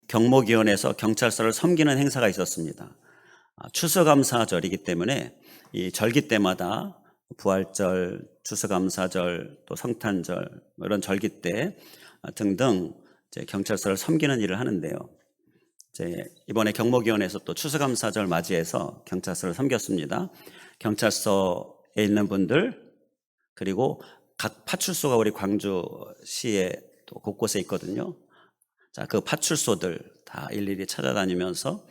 경목위원회에서 경찰서를 섬기는 행사가 있었습니다. 추수감사절이기 때문에 이 절기 때마다 부활절, 추수감사절, 또 성탄절 이런 절기 때 등등 이제 경찰서를 섬기는 일을 하는데요. 이번에 경목위원회에서 또 추수감사절 맞이해서 경찰서를 섬겼습니다. 경찰서에 있는 분들, 그리고 각 파출소가 우리 광주시에 또 곳곳에 있거든요. 자, 그 파출소들 다 일일이 찾아다니면서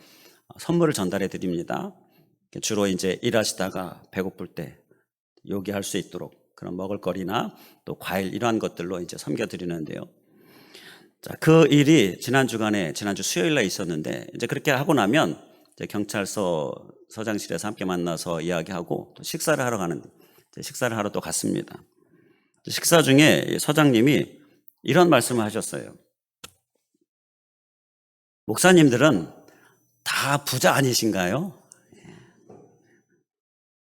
선물을 전달해 드립니다. 주로 이제 일하시다가 배고플 때 요기할 수 있도록 그런 먹을거리나 또 과일 이러한 것들로 이제 섬겨 드리는데요. 자, 그 일이 지난주 수요일 날 있었는데, 이제 그렇게 하고 나면 이제 경찰서 서장실에서 함께 만나서 이야기하고 또 식사를 하러 또 갔습니다. 식사 중에 서장님이 이런 말씀을 하셨어요. 목사님들은 다 부자 아니신가요?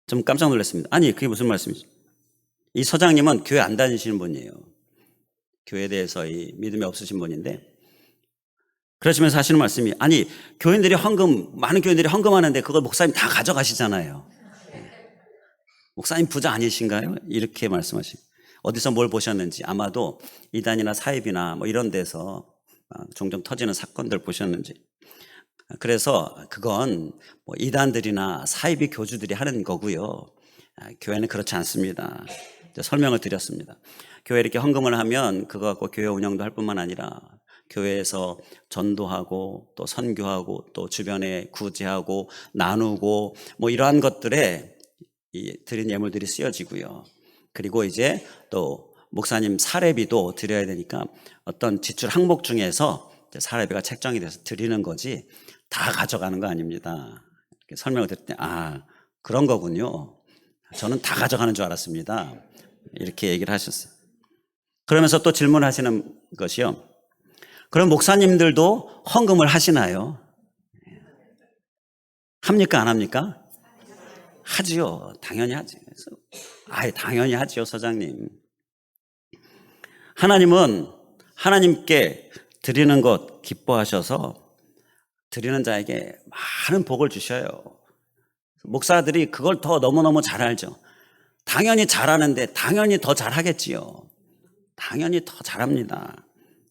좀 깜짝 놀랐습니다. 아니, 그게 무슨 말씀이죠? 이 서장님은 교회 안 다니시는 분이에요. 교회에 대해서 이 믿음이 없으신 분인데, 그러시면서 하시는 말씀이, 아니, 많은 교인들이 헌금하는데 그걸 목사님 다 가져가시잖아요. 목사님 부자 아니신가요? 이렇게 말씀하시고, 어디서 뭘 보셨는지, 아마도 이단이나 사입이나 뭐 이런 데서 종종 터지는 사건들 보셨는지, 그래서 그건 뭐 이단들이나 사이비 교주들이 하는 거고요. 교회는 그렇지 않습니다. 설명을 드렸습니다. 교회 이렇게 헌금을 하면 그거 갖고 교회 운영도 할 뿐만 아니라 교회에서 전도하고 또 선교하고 또 주변에 구제하고 나누고 뭐 이러한 것들에 이 드린 예물들이 쓰여지고요. 그리고 이제 또 목사님 사례비도 드려야 되니까 어떤 지출 항목 중에서 사례비가 책정이 돼서 드리는 거지 다 가져가는 거 아닙니다. 이렇게 설명을 드릴 때, 그런 거군요. 저는 다 가져가는 줄 알았습니다. 이렇게 얘기를 하셨어요. 그러면서 또 질문하시는 것이요. 그럼 목사님들도 헌금을 하시나요? 합니까? 안 합니까? 하지요. 당연히 하지. 당연히 하지요, 서장님. 하나님은 하나님께 드리는 것 기뻐하셔서 드리는 자에게 많은 복을 주셔요. 목사들이 그걸 더 너무너무 잘 알죠. 당연히 잘하는데 당연히 더 잘하겠지요. 당연히 더 잘합니다.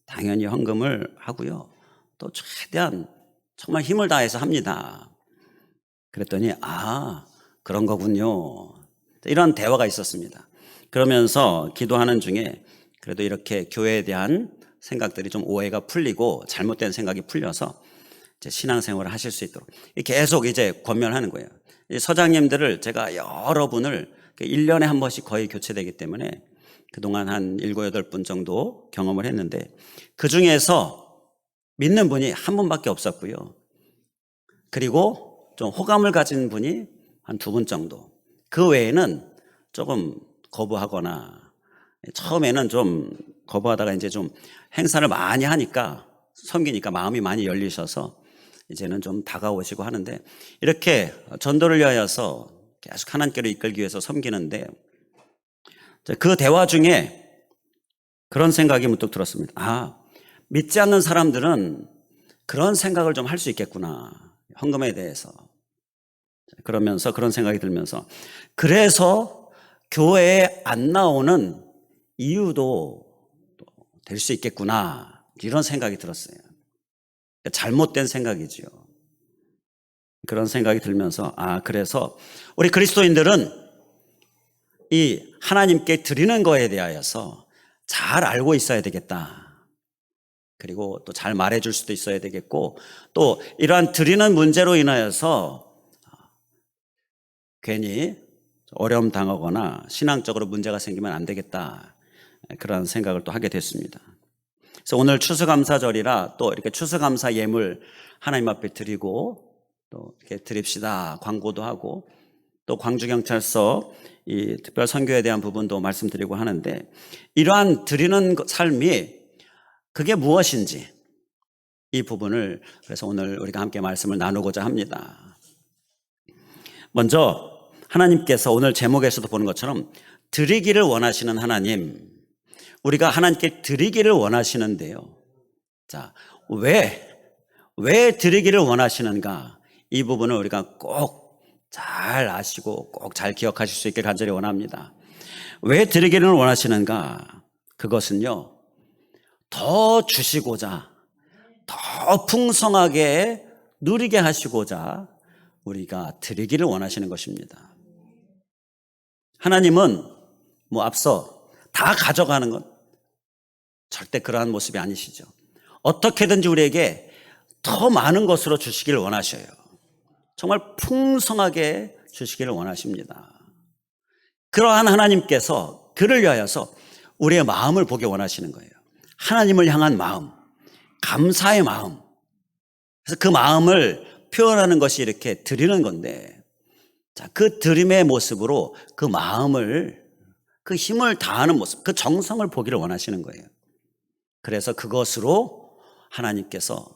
당연히 헌금을 하고요. 또 최대한 정말 힘을 다해서 합니다. 그랬더니 그런 거군요. 이런 대화가 있었습니다. 그러면서 기도하는 중에 그래도 이렇게 교회에 대한 생각들이 좀 오해가 풀리고 잘못된 생각이 풀려서 이제 신앙생활을 하실 수 있도록 계속 이제 권면하는 거예요. 이 서장님들을 제가 여러분을 1년에 한 번씩 거의 교체되기 때문에 그동안 한 7, 8분 정도 경험을 했는데 그 중에서 믿는 분이 한 분밖에 없었고요. 그리고 좀 호감을 가진 분이 한 2분 정도. 그 외에는 조금 거부하거나 처음에는 좀 거부하다가 이제 좀 행사를 많이 하니까 섬기니까 마음이 많이 열리셔서 이제는 좀 다가오시고 하는데 이렇게 전도를 위하여서 계속 하나님께로 이끌기 위해서 섬기는데 그 대화 중에 그런 생각이 문득 들었습니다. 믿지 않는 사람들은 그런 생각을 좀 할 수 있겠구나. 헌금에 대해서. 그러면서 그런 생각이 들면서 그래서 교회에 안 나오는 이유도 될 수 있겠구나. 이런 생각이 들었어요. 잘못된 생각이죠. 그런 생각이 들면서 그래서 우리 그리스도인들은 이 하나님께 드리는 거에 대하여서 잘 알고 있어야 되겠다. 그리고 또 잘 말해줄 수도 있어야 되겠고 또 이러한 드리는 문제로 인하여서 괜히 어려움 당하거나 신앙적으로 문제가 생기면 안 되겠다. 그런 생각을 또 하게 됐습니다. 그래서 오늘 추수감사절이라 또 이렇게 추수감사 예물 하나님 앞에 드리고 또 이렇게 드립시다. 광고도 하고 또 광주경찰서 이 특별 선교에 대한 부분도 말씀드리고 하는데 이러한 드리는 삶이 그게 무엇인지 이 부분을 그래서 오늘 우리가 함께 말씀을 나누고자 합니다. 먼저 하나님께서 오늘 제목에서도 보는 것처럼 드리기를 원하시는 하나님, 우리가 하나님께 드리기를 원하시는데요. 자, 왜 왜 드리기를 원하시는가? 이 부분을 우리가 꼭 잘 아시고 꼭 잘 기억하실 수 있길 간절히 원합니다. 왜 드리기를 원하시는가? 그것은요, 더 주시고자, 더 풍성하게 누리게 하시고자 우리가 드리기를 원하시는 것입니다. 하나님은 앞서 다 가져가는 것, 절대 그러한 모습이 아니시죠. 어떻게든지 우리에게 더 많은 것으로 주시기를 원하셔요. 정말 풍성하게 주시기를 원하십니다. 그러한 하나님께서 그를 위하여서 우리의 마음을 보기 원하시는 거예요. 하나님을 향한 마음, 감사의 마음. 그래서 그 마음을 표현하는 것이 이렇게 드리는 건데, 자, 그 드림의 모습으로 그 마음을, 그 힘을 다하는 모습, 그 정성을 보기를 원하시는 거예요. 그래서 그것으로 하나님께서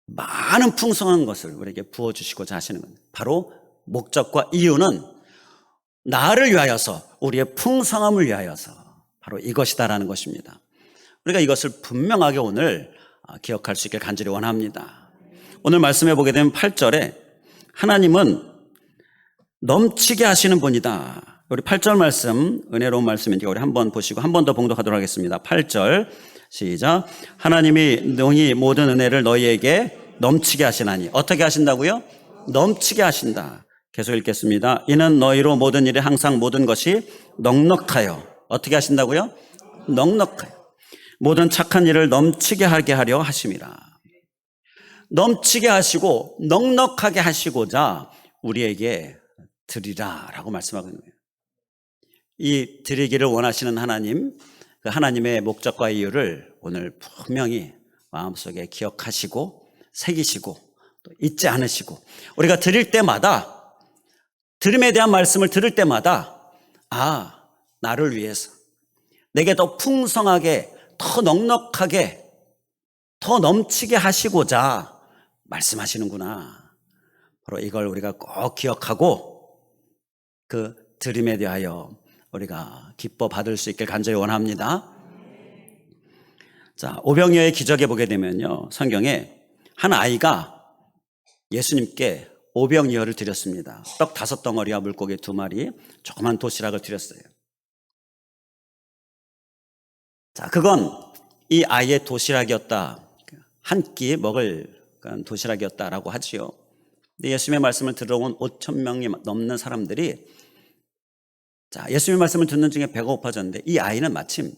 많은 풍성한 것을 우리에게 부어주시고자 하시는 겁니다. 바로 목적과 이유는 나를 위하여서, 우리의 풍성함을 위하여서 바로 이것이다라는 것입니다. 우리가 이것을 분명하게 오늘 기억할 수 있길 간절히 원합니다. 오늘 말씀해 보게 되면 8절에 하나님은 넘치게 하시는 분이다. 우리 8절 말씀, 은혜로운 말씀이니까 우리 한번 보시고 한 번 더 봉독하도록 하겠습니다. 8절 시작. 하나님이 능히 모든 은혜를 너희에게 넘치게 하시나니. 어떻게 하신다고요? 넘치게 하신다. 계속 읽겠습니다. 이는 너희로 모든 일에 항상 모든 것이 넉넉하여. 어떻게 하신다고요? 넉넉하여. 모든 착한 일을 넘치게 하게 하려 하심이라. 넘치게 하시고 넉넉하게 하시고자 우리에게 드리라 라고 말씀하고 있는 거예요. 이 드리기를 원하시는 하나님, 그 하나님의 목적과 이유를 오늘 분명히 마음속에 기억하시고 새기시고 또 잊지 않으시고, 우리가 드릴 때마다, 드림에 대한 말씀을 들을 때마다 나를 위해서 내게 더 풍성하게, 더 넉넉하게, 더 넘치게 하시고자 말씀하시는구나. 바로 이걸 우리가 꼭 기억하고 그 드림에 대하여 우리가 기뻐 받을 수 있길 간절히 원합니다. 자, 오병이어의 기적에 보게 되면요, 성경에 한 아이가 예수님께 오병이어를 드렸습니다. 떡 5덩어리와 물고기 2마리, 조그만 도시락을 드렸어요. 자, 그건 이 아이의 도시락이었다, 한 끼 먹을 도시락이었다라고 하지요. 근데 예수님의 말씀을 들어온 5,000명이 넘는 사람들이, 자, 예수님의 말씀을 듣는 중에 배가 고파졌는데 이 아이는 마침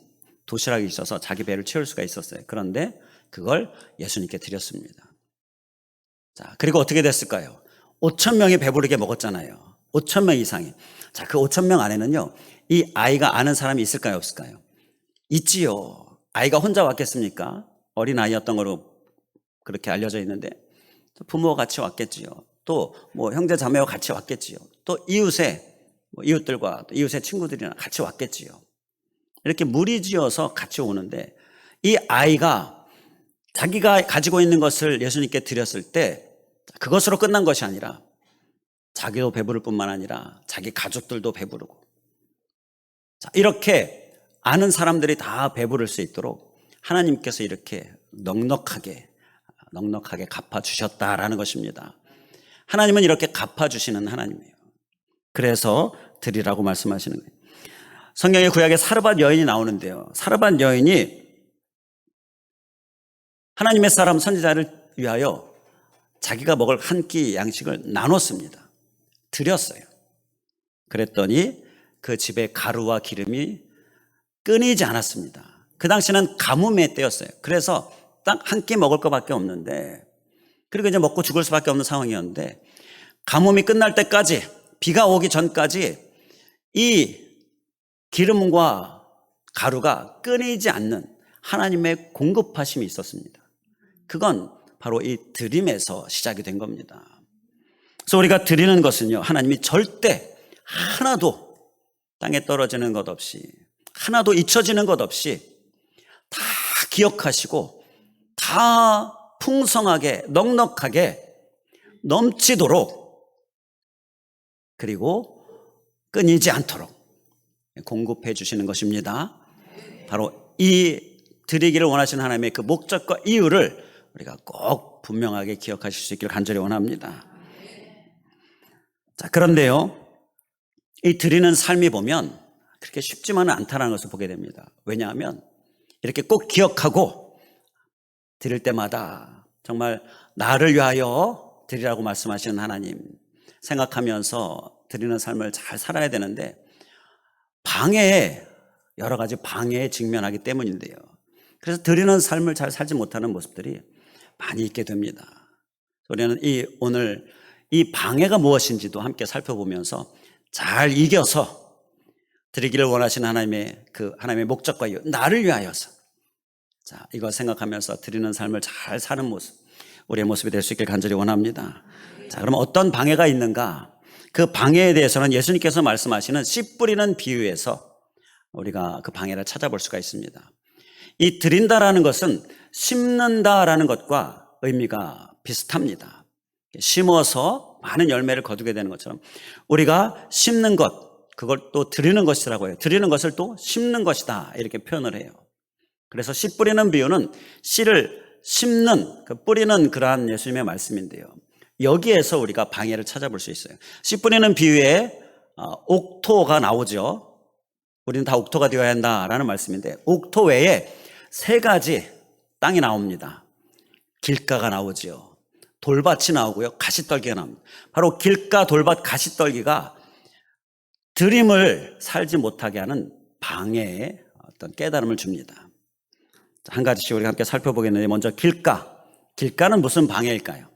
도시락이 있어서 자기 배를 채울 수가 있었어요. 그런데 그걸 예수님께 드렸습니다. 자, 그리고 어떻게 됐을까요? 5,000명이 배부르게 먹었잖아요. 5,000명 이상이. 자, 그 5,000명 안에는요, 이 아이가 아는 사람이 있을까요, 없을까요? 있지요. 아이가 혼자 왔겠습니까? 어린 아이였던 거로 그렇게 알려져 있는데 부모와 같이 왔겠지요. 또 형제 자매와 같이 왔겠지요. 또 이웃들과 또 이웃의 친구들이랑 같이 왔겠지요. 이렇게 무리지어서 같이 오는데 이 아이가 자기가 가지고 있는 것을 예수님께 드렸을 때 그것으로 끝난 것이 아니라 자기도 배부를 뿐만 아니라 자기 가족들도 배부르고, 자, 이렇게 아는 사람들이 다 배부를 수 있도록 하나님께서 이렇게 넉넉하게 갚아주셨다라는 것입니다. 하나님은 이렇게 갚아주시는 하나님이에요. 그래서 드리라고 말씀하시는 거예요. 성경의 구약에 사르밧 여인이 나오는데요, 사르밧 여인이 하나님의 사람 선지자를 위하여 자기가 먹을 한 끼 양식을 나눴습니다. 드렸어요. 그랬더니 그 집에 가루와 기름이 끊이지 않았습니다. 그 당시는 가뭄의 때였어요. 그래서 딱 한 끼 먹을 것밖에 없는데, 그리고 이제 먹고 죽을 수밖에 없는 상황이었는데, 가뭄이 끝날 때까지, 비가 오기 전까지 이 기름과 가루가 끊이지 않는 하나님의 공급하심이 있었습니다. 그건 바로 이 드림에서 시작이 된 겁니다. 그래서 우리가 드리는 것은요, 하나님이 절대 하나도 땅에 떨어지는 것 없이, 하나도 잊혀지는 것 없이 다 기억하시고 다 풍성하게 넉넉하게 넘치도록, 그리고 끊이지 않도록 공급해 주시는 것입니다. 바로 이 드리기를 원하시는 하나님의 그 목적과 이유를 우리가 꼭 분명하게 기억하실 수 있기를 간절히 원합니다. 자, 그런데요, 이 드리는 삶이 보면 그렇게 쉽지만은 않다는 것을 보게 됩니다. 왜냐하면 이렇게 꼭 기억하고 드릴 때마다 정말 나를 위하여 드리라고 말씀하시는 하나님 생각하면서 드리는 삶을 잘 살아야 되는데 방해에 여러 가지 방해에 직면하기 때문인데요. 그래서 드리는 삶을 잘 살지 못하는 모습들이 많이 있게 됩니다. 우리는 오늘 이 방해가 무엇인지도 함께 살펴보면서 잘 이겨서 드리기를 원하시는 하나님의 목적과 이유, 나를 위하여서. 자, 이거 생각하면서 드리는 삶을 잘 사는 모습, 우리의 모습이 될 수 있길 간절히 원합니다. 자, 그럼 어떤 방해가 있는가? 그 방해에 대해서는 예수님께서 말씀하시는 씨 뿌리는 비유에서 우리가 그 방해를 찾아볼 수가 있습니다. 이 드린다라는 것은 심는다라는 것과 의미가 비슷합니다. 심어서 많은 열매를 거두게 되는 것처럼 우리가 심는 것, 그걸 또 드리는 것이라고 해요. 드리는 것을 또 심는 것이다 이렇게 표현을 해요. 그래서 씨 뿌리는 비유는 씨를 심는, 뿌리는 그러한 예수님의 말씀인데요. 여기에서 우리가 방해를 찾아볼 수 있어요. 씨 뿌리는 비유에 옥토가 나오죠. 우리는 다 옥토가 되어야 한다라는 말씀인데 옥토 외에 세 가지 땅이 나옵니다. 길가가 나오죠. 돌밭이 나오고요. 가시떨기가 나옵니다. 바로 길가, 돌밭, 가시떨기가 드림을 살지 못하게 하는 방해의 어떤 깨달음을 줍니다. 한 가지씩 우리가 함께 살펴보겠는데 먼저 길가는 무슨 방해일까요?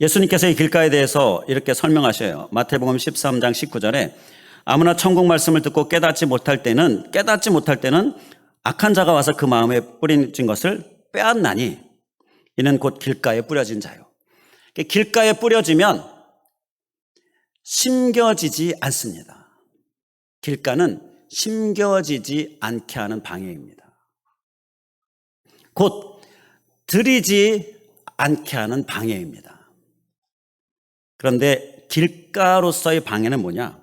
예수님께서 이 길가에 대해서 이렇게 설명하셔요. 마태복음 13장 19절에 아무나 천국 말씀을 듣고 깨닫지 못할 때는 악한 자가 와서 그 마음에 뿌려진 것을 빼앗나니 이는 곧 길가에 뿌려진 자요. 길가에 뿌려지면 심겨지지 않습니다. 길가는 심겨지지 않게 하는 방해입니다. 곧 들이지 않게 하는 방해입니다. 그런데 길가로서의 방해는 뭐냐?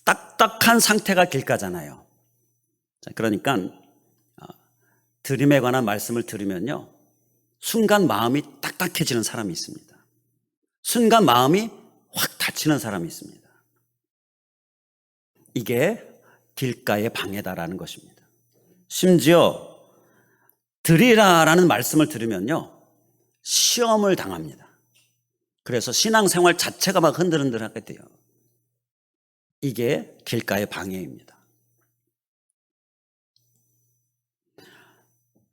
딱딱한 상태가 길가잖아요. 그러니까 드림에 관한 말씀을 들으면요, 순간 마음이 딱딱해지는 사람이 있습니다. 순간 마음이 확 닫히는 사람이 있습니다. 이게 길가의 방해다라는 것입니다. 심지어 드리라라는 말씀을 들으면요, 시험을 당합니다. 그래서 신앙생활 자체가 막 흔들흔들하게 돼요. 이게 길가의 방해입니다.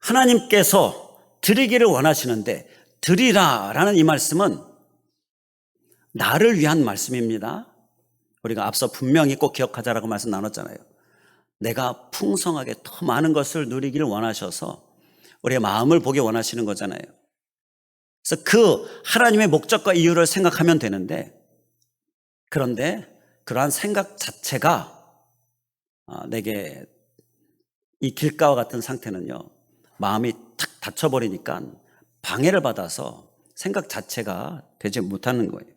하나님께서 드리기를 원하시는데 드리라라는 이 말씀은 나를 위한 말씀입니다. 우리가 앞서 분명히 꼭 기억하자라고 말씀 나눴잖아요. 내가 풍성하게 더 많은 것을 누리기를 원하셔서 우리의 마음을 보기 원하시는 거잖아요. 그래서 그 하나님의 목적과 이유를 생각하면 되는데, 그런데 그러한 생각 자체가 내게 이 길가와 같은 상태는요, 마음이 탁 닫혀버리니까 방해를 받아서 생각 자체가 되지 못하는 거예요.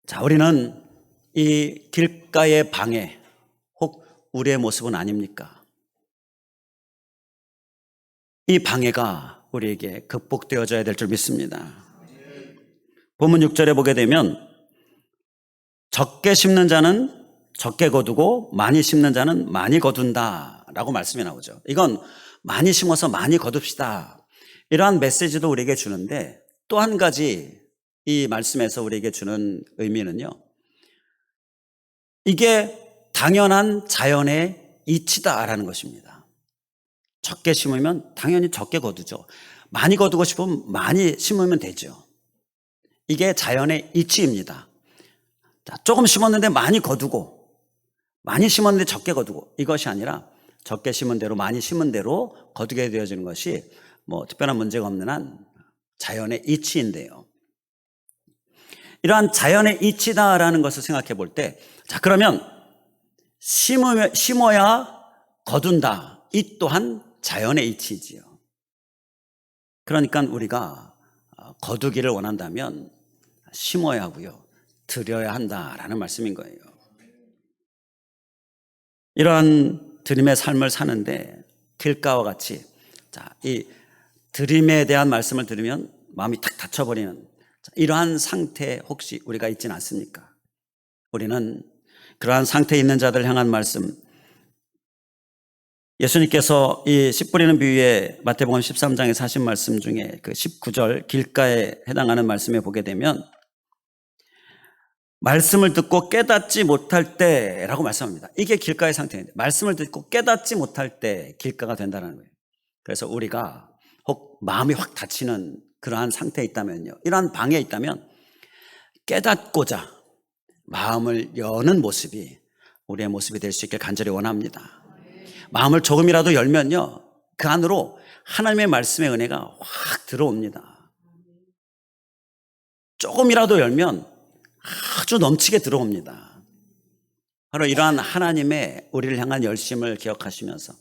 자, 우리는 이 길가의 방해, 혹 우리의 모습은 아닙니까? 이 방해가 우리에게 극복되어져야 될 줄 믿습니다. 본문 6절에 보게 되면 적게 심는 자는 적게 거두고 많이 심는 자는 많이 거둔다 라고 말씀이 나오죠. 이건 많이 심어서 많이 거둡시다, 이러한 메시지도 우리에게 주는데, 또 한 가지 이 말씀에서 우리에게 주는 의미는요, 이게 당연한 자연의 이치다라는 것입니다. 적게 심으면 당연히 적게 거두죠. 많이 거두고 싶으면 많이 심으면 되죠. 이게 자연의 이치입니다. 자, 조금 심었는데 많이 거두고, 많이 심었는데 적게 거두고, 이것이 아니라 적게 심은 대로 많이 심은 대로 거두게 되어지는 것이 뭐 특별한 문제가 없는 한 자연의 이치인데요. 이러한 자연의 이치다라는 것을 생각해 볼 때, 자, 그러면 심어야 거둔다, 이 또한 자연의 이치지요. 그러니까 우리가 거두기를 원한다면 심어야 하고요, 드려야 한다라는 말씀인 거예요. 이러한 드림의 삶을 사는데 길가와 같이, 자, 이 드림에 대한 말씀을 들으면 마음이 탁 닫혀버리는 이러한 상태에 혹시 우리가 있지는 않습니까? 우리는 그러한 상태에 있는 자들 향한 말씀, 예수님께서 이 씨 뿌리는 비유의 마태복음 13장에 하신 말씀 중에 그 19절 길가에 해당하는 말씀에 보게 되면 말씀을 듣고 깨닫지 못할 때라고 말씀합니다. 이게 길가의 상태인데 말씀을 듣고 깨닫지 못할 때 길가가 된다는 거예요. 그래서 우리가 혹 마음이 확 닫히는 그러한 상태에 있다면요, 이러한 방에 있다면 깨닫고자 마음을 여는 모습이 우리의 모습이 될 수 있길 간절히 원합니다. 마음을 조금이라도 열면요, 그 안으로 하나님의 말씀의 은혜가 확 들어옵니다. 조금이라도 열면 아주 넘치게 들어옵니다. 바로 이러한 하나님의 우리를 향한 열심을 기억하시면서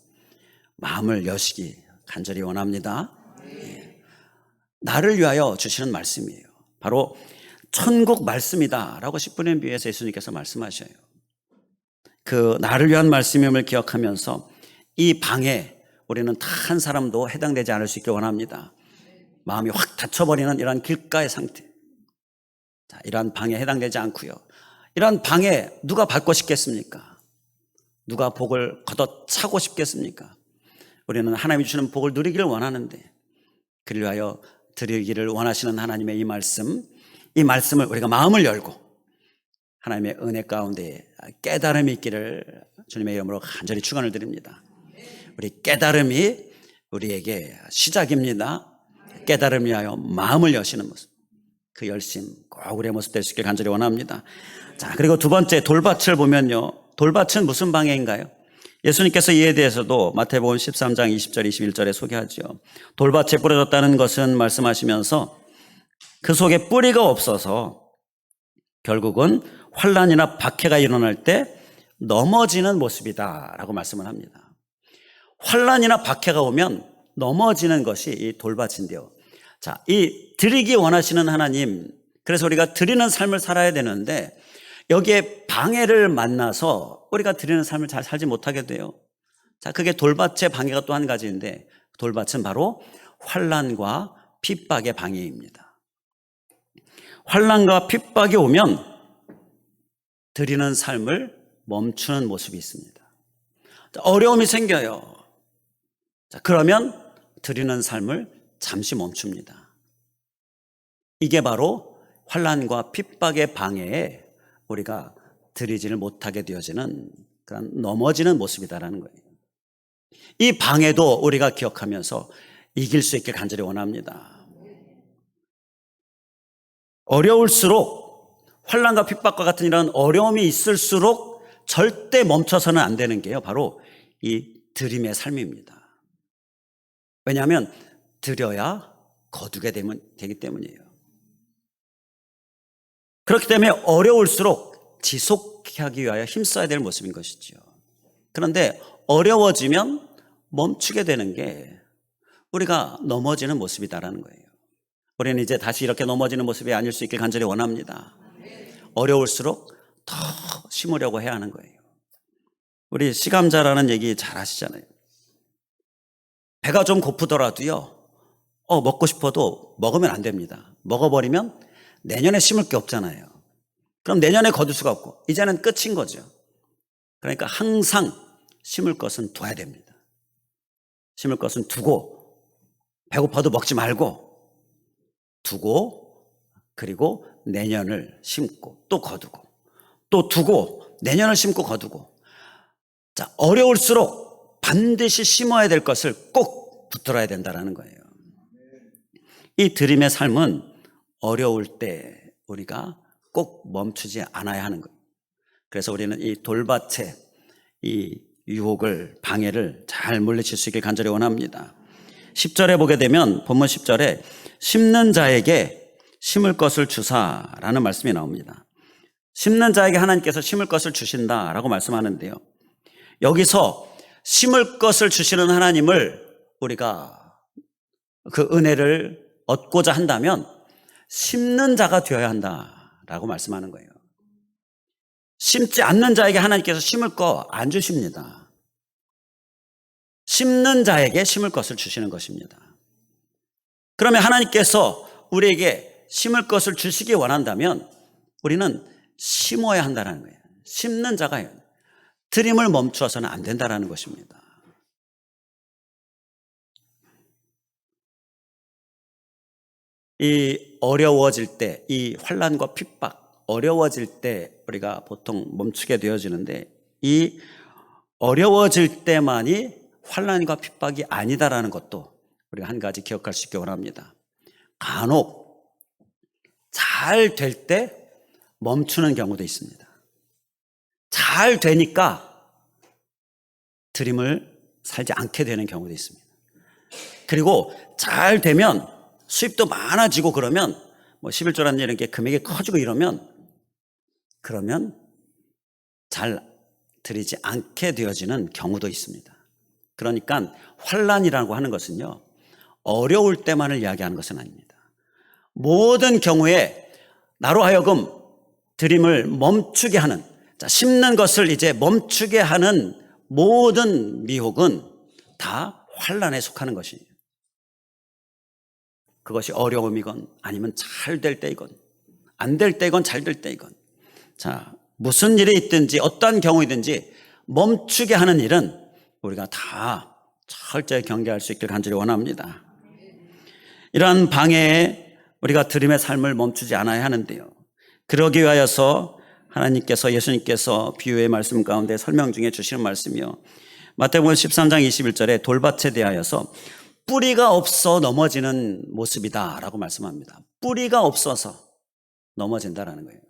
마음을 여시기 간절히 원합니다. 예. 나를 위하여 주시는 말씀이에요. 바로 천국 말씀이다라고 10분의 비유에서 예수님께서 말씀하셔요. 그 나를 위한 말씀임을 기억하면서 이 방에 우리는 단 한 사람도 해당되지 않을 수 있길 원합니다. 마음이 확 닫혀버리는 이러한 길가의 상태, 자, 이러한 방에 해당되지 않고요, 이러한 방에 누가 밟고 싶겠습니까? 누가 복을 걷어차고 싶겠습니까? 우리는 하나님이 주시는 복을 누리기를 원하는데 그를 위하여 드리기를 원하시는 하나님의 이 말씀을 우리가 마음을 열고 하나님의 은혜 가운데 깨달음이 있기를 주님의 이름으로 간절히 축원을 드립니다. 우리 깨달음이 우리에게 시작입니다. 깨달음을 위하여 마음을 여시는 모습, 그 열심 꼭 우리의 모습 될 수 있길 간절히 원합니다. 자, 그리고 두 번째 돌밭을 보면요, 돌밭은 무슨 방해인가요? 예수님께서 이에 대해서도 마태복음 13장 20절 21절에 소개하죠. 돌밭에 뿌려졌다는 것은 말씀하시면서 그 속에 뿌리가 없어서 결국은 환난이나 박해가 일어날 때 넘어지는 모습이다라고 말씀을 합니다. 환난이나 박해가 오면 넘어지는 것이 이 돌밭인데요. 자, 이 드리기 원하시는 하나님, 그래서 우리가 드리는 삶을 살아야 되는데 여기에 방해를 만나서 우리가 드리는 삶을 잘 살지 못하게 돼요. 자, 그게 돌밭의 방해가 또 한 가지인데 돌밭은 바로 환난과 핍박의 방해입니다. 환난과 핍박이 오면 드리는 삶을 멈추는 모습이 있습니다. 자, 어려움이 생겨요. 자, 그러면 드리는 삶을 잠시 멈춥니다. 이게 바로 환난과 핍박의 방해에 우리가 드리지를 못하게 되어지는 그런 넘어지는 모습이다라는 거예요. 이 방해도 우리가 기억하면서 이길 수 있길 간절히 원합니다. 어려울수록 환난과 핍박과 같은 이런 어려움이 있을수록 절대 멈춰서는 안 되는 게요, 바로 이 드림의 삶입니다. 왜냐하면 드려야 거두게 되기 때문이에요. 그렇기 때문에 어려울수록 지속하기 위하여 힘써야 될 모습인 것이죠. 그런데 어려워지면 멈추게 되는 게 우리가 넘어지는 모습이다라는 거예요. 우리는 이제 다시 이렇게 넘어지는 모습이 아닐 수 있길 간절히 원합니다. 어려울수록 더 심으려고 해야 하는 거예요. 우리 시감자라는 얘기 잘 하시잖아요. 배가 좀 고프더라도요, 먹고 싶어도 먹으면 안 됩니다. 먹어버리면 내년에 심을 게 없잖아요. 그럼 내년에 거둘 수가 없고 이제는 끝인 거죠. 그러니까 항상 심을 것은 둬야 됩니다. 심을 것은 두고, 배고파도 먹지 말고 두고, 그리고 내년을 심고 또 거두고, 또 두고 내년을 심고 거두고. 자, 어려울수록 반드시 심어야 될 것을 꼭 붙들어야 된다는 거예요. 이 드림의 삶은 어려울 때 우리가 꼭 멈추지 않아야 하는 거예요. 그래서 우리는 이 돌밭에 이 유혹을, 방해를 잘 물리칠 수 있길 간절히 원합니다. 10절에 보게 되면 본문 10절에 심는 자에게 심을 것을 주사라는 말씀이 나옵니다. 심는 자에게 하나님께서 심을 것을 주신다라고 말씀하는데요, 여기서 심을 것을 주시는 하나님을 우리가 그 은혜를 얻고자 한다면 심는 자가 되어야 한다라고 말씀하는 거예요. 심지 않는 자에게 하나님께서 심을 거 안 주십니다. 심는 자에게 심을 것을 주시는 것입니다. 그러면 하나님께서 우리에게 심을 것을 주시기 원한다면 우리는 심어야 한다는 거예요. 심는 자가 드림을 멈추어서는 안 된다는 것입니다. 이 어려워질 때, 이 환난과 핍박, 어려워질 때 우리가 보통 멈추게 되어지는데 이 어려워질 때만이 환난과 핍박이 아니다라는 것도 우리가 한 가지 기억할 수 있기 원합니다. 간혹 잘 될 때 멈추는 경우도 있습니다. 잘 되니까 드림을 살지 않게 되는 경우도 있습니다. 그리고 잘 되면 수입도 많아지고 그러면 뭐 11조라는 이런 게 금액이 커지고 그러면 잘 드리지 않게 되어지는 경우도 있습니다. 그러니까 환난이라고 하는 것은요, 어려울 때만을 이야기하는 것은 아닙니다. 모든 경우에 나로 하여금 드림을 멈추게 하는, 심는 것을 이제 멈추게 하는 모든 미혹은 다 환난에 속하는 것이에요. 그것이 어려움이건 아니면 잘 될 때이건 안 될 때이건 잘 될 때이건, 자, 무슨 일이 있든지 어떠한 경우이든지 멈추게 하는 일은 우리가 다 철저히 경계할 수 있길 간절히 원합니다. 이러한 방해에 우리가 드림의 삶을 멈추지 않아야 하는데요, 그러기 위하여서 하나님께서, 예수님께서 비유의 말씀 가운데 설명 중에 주시는 말씀이요, 마태복음 13장 21절에 돌밭에 대하여서 뿌리가 없어 넘어지는 모습이다 라고 말씀합니다. 뿌리가 없어서 넘어진다라는 거예요.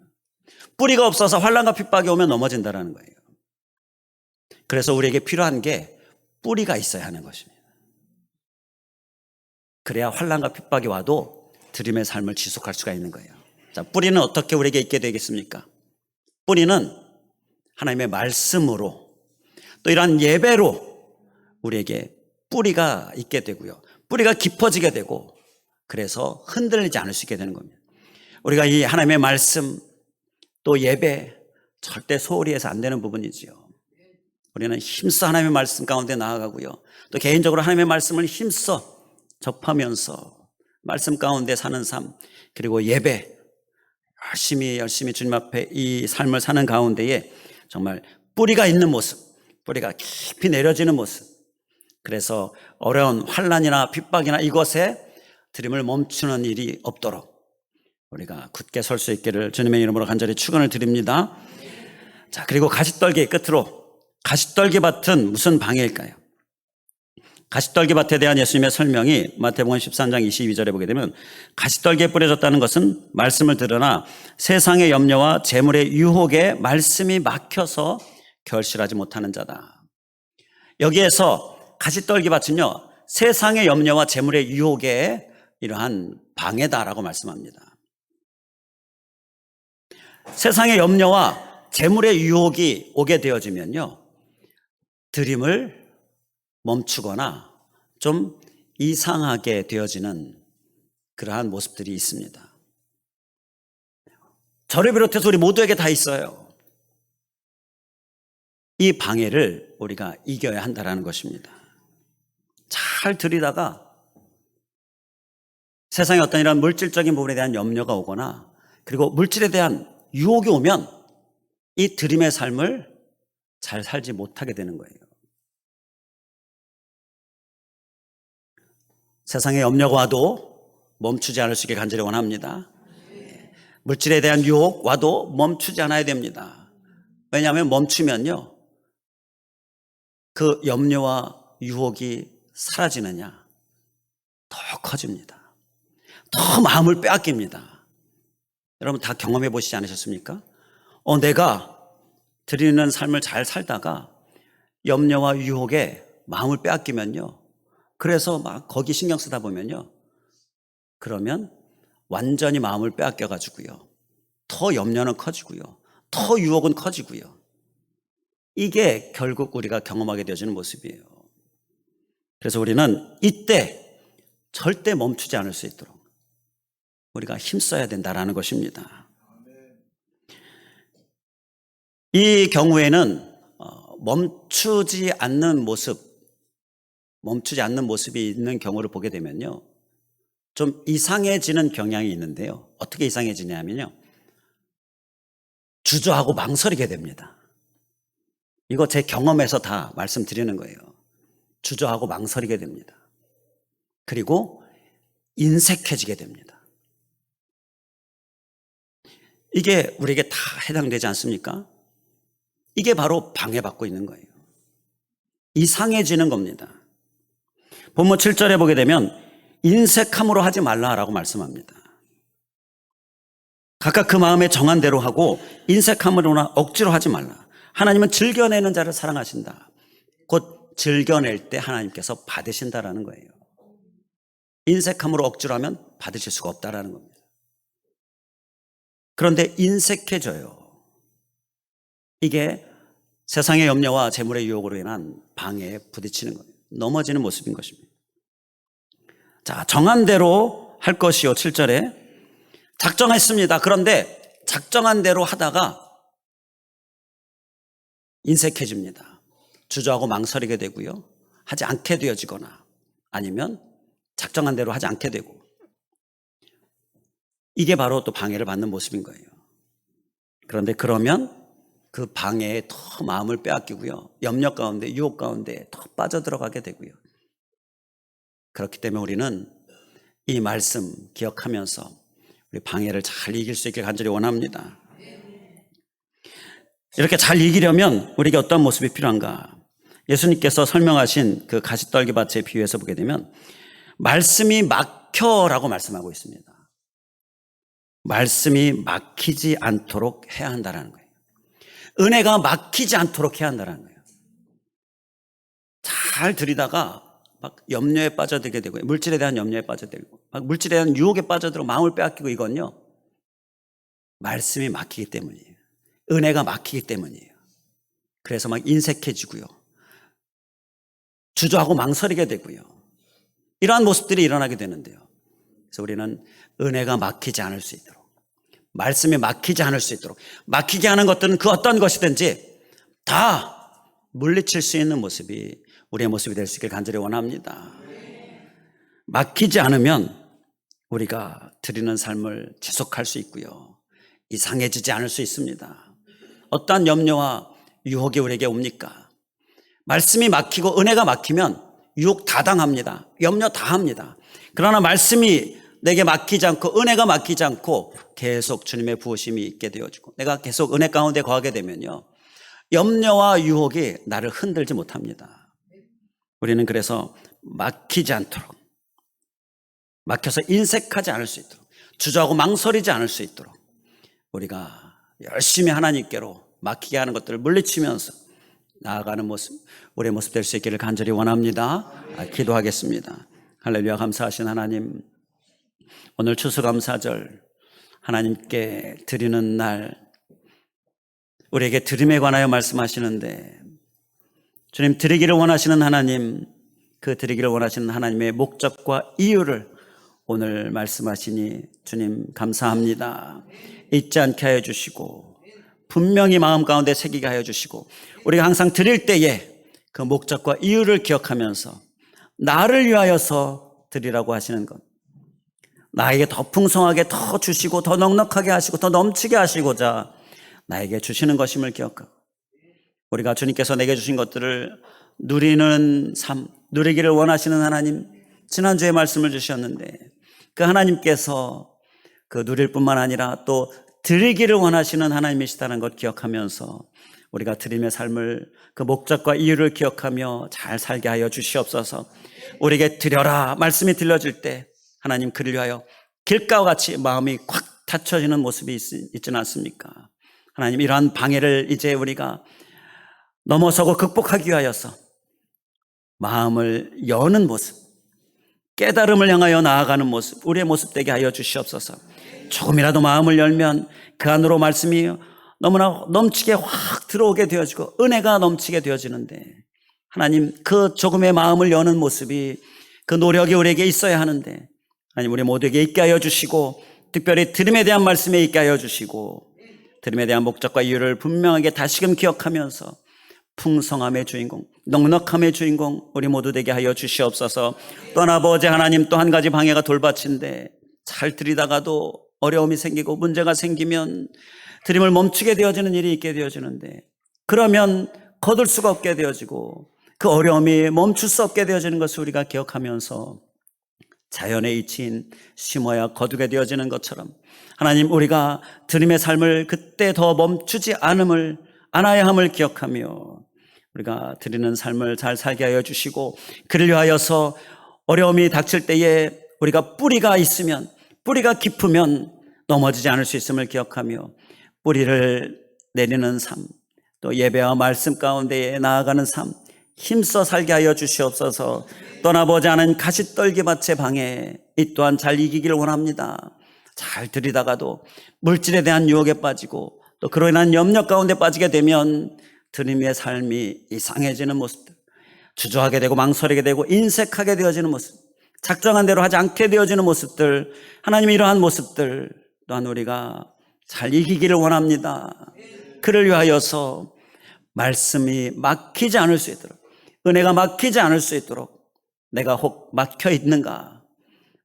뿌리가 없어서 환난과 핍박이 오면 넘어진다라는 거예요. 그래서 우리에게 필요한 게 뿌리가 있어야 하는 것입니다. 그래야 환난과 핍박이 와도 드림의 삶을 지속할 수가 있는 거예요. 자, 뿌리는 어떻게 우리에게 있게 되겠습니까? 뿌리는 하나님의 말씀으로, 또 이러한 예배로 우리에게 뿌리가 있게 되고요, 뿌리가 깊어지게 되고, 그래서 흔들리지 않을 수 있게 되는 겁니다. 우리가 이 하나님의 말씀, 또 예배, 절대 소홀히 해서 안 되는 부분이지요. 우리는 힘써 하나님의 말씀 가운데 나아가고요, 또 개인적으로 하나님의 말씀을 힘써 접하면서 말씀 가운데 사는 삶, 그리고 예배, 열심히 주님 앞에 이 삶을 사는 가운데에 정말 뿌리가 있는 모습, 뿌리가 깊이 내려지는 모습, 그래서 어려운 환난이나 핍박이나 이것에 드림을 멈추는 일이 없도록 우리가 굳게 설 수 있기를 주님의 이름으로 간절히 축원을 드립니다. 자, 그리고 가시떨기 끝으로, 가시떨기 밭은 무슨 방해일까요? 가시떨기 밭에 대한 예수님의 설명이 마태복음 13장 22절에 보게 되면, 가시떨기에 뿌려졌다는 것은 말씀을 들으나 세상의 염려와 재물의 유혹에 말씀이 막혀서 결실하지 못하는 자다. 여기에서 가시떨기 밭은요, 세상의 염려와 재물의 유혹에 이러한 방해다라고 말씀합니다. 세상의 염려와 재물의 유혹이 오게 되어지면요, 드림을 멈추거나 좀 이상하게 되어지는 그러한 모습들이 있습니다. 저를 비롯해서 우리 모두에게 다 있어요. 이 방해를 우리가 이겨야 한다는 것입니다. 잘 들이다가 세상에 어떤 이런 물질적인 부분에 대한 염려가 오거나, 그리고 물질에 대한 유혹이 오면 이 드림의 삶을 잘 살지 못하게 되는 거예요. 세상에 염려가 와도 멈추지 않을 수 있게 간절히 원합니다. 물질에 대한 유혹 와도 멈추지 않아야 됩니다. 왜냐하면 멈추면요, 그 염려와 유혹이 사라지느냐, 더 커집니다. 더 마음을 빼앗깁니다. 여러분 다 경험해 보시지 않으셨습니까? 내가 드리는 삶을 잘 살다가 염려와 유혹에 마음을 빼앗기면요, 그래서 막 거기 신경 쓰다 보면요, 그러면 완전히 마음을 빼앗겨 가지고요, 더 염려는 커지고요, 더 유혹은 커지고요, 이게 결국 우리가 경험하게 되어지는 모습이에요. 그래서 우리는 이때 절대 멈추지 않을 수 있도록 우리가 힘써야 된다라는 것입니다. 이 경우에는 멈추지 않는 모습, 멈추지 않는 모습이 있는 경우를 보게 되면요, 좀 이상해지는 경향이 있는데요. 어떻게 이상해지냐면요, 주저하고 망설이게 됩니다. 이거 제 경험에서 다 말씀드리는 거예요. 주저하고 망설이게 됩니다. 그리고 인색해지게 됩니다. 이게 우리에게 다 해당되지 않습니까? 이게 바로 방해받고 있는 거예요. 이상해지는 겁니다. 본문 7절에 보게 되면 인색함으로 하지 말라라고 말씀합니다. 각각 그 마음에 정한 대로 하고 인색함으로나 억지로 하지 말라. 하나님은 즐겨내는 자를 사랑하신다. 곧 즐겨낼 때 하나님께서 받으신다라는 거예요. 인색함으로 억지로 하면 받으실 수가 없다라는 겁니다. 그런데 인색해져요. 이게 세상의 염려와 재물의 유혹으로 인한 방해에 부딪히는 거예요. 넘어지는 모습인 것입니다. 자, 정한 대로 할 것이요. 7절에 작정했습니다. 그런데 작정한 대로 하다가 인색해집니다. 주저하고 망설이게 되고요, 하지 않게 되어지거나 아니면 작정한 대로 하지 않게 되고, 이게 바로 또 방해를 받는 모습인 거예요. 그런데 그러면 그 방해에 더 마음을 빼앗기고요, 염려 가운데, 유혹 가운데 더 빠져들어가게 되고요. 그렇기 때문에 우리는 이 말씀 기억하면서 우리 방해를 잘 이길 수 있길 간절히 원합니다. 이렇게 잘 이기려면 우리에게 어떤 모습이 필요한가? 예수님께서 설명하신 그 가시떨기밭에 비유해서 보게 되면 말씀이 막혀라고 말씀하고 있습니다. 말씀이 막히지 않도록 해야 한다는 거예요. 은혜가 막히지 않도록 해야 한다는 거예요. 잘 들이다가 막 염려에 빠져들게 되고, 물질에 대한 염려에 빠져들고, 막 물질에 대한 유혹에 빠져들고 마음을 빼앗기고, 이건요, 말씀이 막히기 때문이에요. 은혜가 막히기 때문이에요. 그래서 막 인색해지고요, 주저하고 망설이게 되고요, 이러한 모습들이 일어나게 되는데요. 그래서 우리는 은혜가 막히지 않을 수 있도록, 말씀이 막히지 않을 수 있도록, 막히게 하는 것들은 그 어떤 것이든지 다 물리칠 수 있는 모습이 우리의 모습이 될 수 있길 간절히 원합니다. 막히지 않으면 우리가 드리는 삶을 지속할 수 있고요, 이상해지지 않을 수 있습니다. 어떠한 염려와 유혹이 우리에게 옵니까? 말씀이 막히고 은혜가 막히면 유혹 다 당합니다. 염려 다 합니다. 그러나 말씀이 내게 막히지 않고 은혜가 막히지 않고 계속 주님의 부으심이 있게 되어지고 내가 계속 은혜 가운데 거하게 되면요, 염려와 유혹이 나를 흔들지 못합니다. 우리는 그래서 막히지 않도록, 막혀서 인색하지 않을 수 있도록, 주저하고 망설이지 않을 수 있도록 우리가 열심히 하나님께로 막히게 하는 것들을 물리치면서 나아가는 모습, 우리의 모습 될 수 있기를 간절히 원합니다. 기도하겠습니다. 할렐루야. 감사하신 하나님, 오늘 추수감사절 하나님께 드리는 날, 우리에게 드림에 관하여 말씀하시는데, 주님, 드리기를 원하시는 하나님, 그 드리기를 원하시는 하나님의 목적과 이유를 오늘 말씀하시니 주님 감사합니다. 잊지 않게 하여 주시고 분명히 마음 가운데 새기게 하여 주시고, 우리가 항상 드릴 때에 그 목적과 이유를 기억하면서 나를 위하여서 드리라고 하시는 것, 나에게 더 풍성하게 더 주시고 더 넉넉하게 하시고 더 넘치게 하시고자 나에게 주시는 것임을 기억하고, 우리가 주님께서 내게 주신 것들을 누리는 삶, 누리기를 원하시는 하나님, 지난주에 말씀을 주셨는데 그 하나님께서 그 누릴 뿐만 아니라 또 드리기를 원하시는 하나님이시다는 것 기억하면서 우리가 드림의 삶을, 그 목적과 이유를 기억하며 잘 살게 하여 주시옵소서. 우리에게 드려라 말씀이 들려질 때 하나님, 그를 위하여 길가와 같이 마음이 콱 닫혀지는 모습이 있지는 않습니까? 하나님, 이러한 방해를 이제 우리가 넘어서고 극복하기 위하여서 마음을 여는 모습, 깨달음을 향하여 나아가는 모습, 우리의 모습 되게 하여 주시옵소서. 조금이라도 마음을 열면 그 안으로 말씀이 너무나 넘치게 확 들어오게 되어지고 은혜가 넘치게 되어지는데, 하나님, 그 조금의 마음을 여는 모습이, 그 노력이 우리에게 있어야 하는데 하나님, 우리 모두에게 있게 하여 주시고, 특별히 드림에 대한 말씀에 있게 하여 주시고, 드림에 대한 목적과 이유를 분명하게 다시금 기억하면서 풍성함의 주인공, 넉넉함의 주인공 우리 모두 되게 하여 주시옵소서. 또한 아버지 하나님, 또 한 가지 방해가 돌밭인데 잘 드리다가도 어려움이 생기고 문제가 생기면 드림을 멈추게 되어지는 일이 있게 되어지는데, 그러면 거둘 수가 없게 되어지고 그 어려움이 멈출 수 없게 되어지는 것을 우리가 기억하면서 자연의 이치인 심어야 거두게 되어지는 것처럼 하나님, 우리가 드림의 삶을 그때 더 멈추지 않아야 함을 기억하며 우리가 드리는 삶을 잘 살게 하여 주시고, 그를 위하여서 어려움이 닥칠 때에 우리가 뿌리가 있으면, 뿌리가 깊으면 넘어지지 않을 수 있음을 기억하며 뿌리를 내리는 삶, 또 예배와 말씀 가운데에 나아가는 삶 힘써 살게 하여 주시옵소서. 떠나보지 않은 가시떨기밭의 방해 이 또한 잘 이기기를 원합니다. 잘 들이다가도 물질에 대한 유혹에 빠지고 또 그로 인한 염려 가운데 빠지게 되면 드림의 삶이 이상해지는 모습들, 주저하게 되고 망설이게 되고 인색하게 되어지는 모습, 작정한 대로 하지 않게 되어지는 모습들, 하나님 이러한 모습들 또한 우리가 잘 이기기를 원합니다. 그를 위하여서 말씀이 막히지 않을 수 있도록, 은혜가 막히지 않을 수 있도록, 내가 혹 막혀 있는가,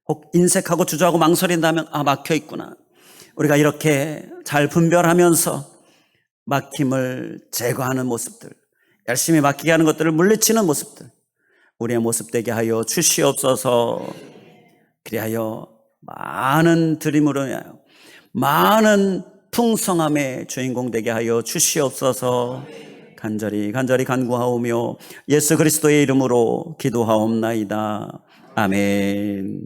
혹 인색하고 주저하고 망설인다면 막혀 있구나, 우리가 이렇게 잘 분별하면서 막힘을 제거하는 모습들, 열심히 막히게 하는 것들을 물리치는 모습들 우리의 모습 되게 하여 주시옵소서. 그리하여 많은 드림으로 인하여 많은 풍성함의 주인공 되게 하여 주시옵소서. 간절히 간구하오며 예수 그리스도의 이름으로 기도하옵나이다. 아멘.